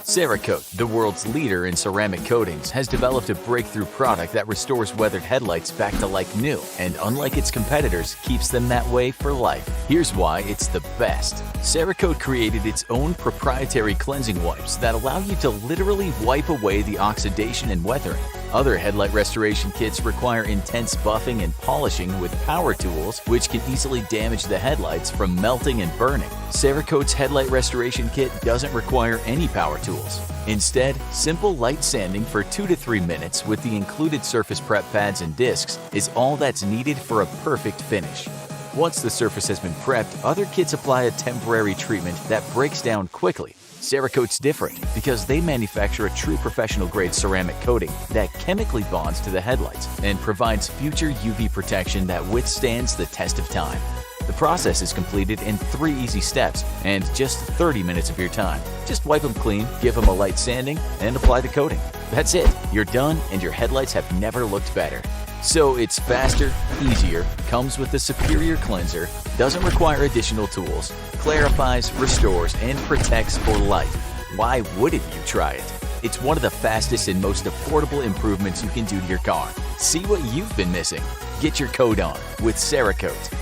Cerakote, the world's leader in ceramic coatings, has developed a breakthrough product that restores weathered headlights back to like new, and unlike its competitors, keeps them that way for life. Here's why it's the best. Cerakote created its own proprietary cleansing wipes that allow you to literally wipe away the oxidation and weathering. Other headlight restoration kits require intense buffing and polishing with power tools, which can easily damage the headlights from melting and burning. Cerakote's headlight restoration kit doesn't require any power tools. Instead, simple light sanding for 2 to 3 minutes with the included surface prep pads and discs is all that's needed for a perfect finish. Once the surface has been prepped, other kits apply a temporary treatment that breaks down quickly. Cerakote's different because they manufacture a true professional-grade ceramic coating that chemically bonds to the headlights and provides future UV protection that withstands the test of time. The process is completed in 3 easy steps and just 30 minutes of your time. Just wipe them clean, give them a light sanding, and apply the coating. That's it. You're done, and your headlights have never looked better. So it's faster, easier, comes with a superior cleanser, doesn't require additional tools, clarifies, restores, and protects for life. Why wouldn't you try it? It's one of the fastest and most affordable improvements you can do to your car. See what you've been missing. Get your coat on with Cerakote.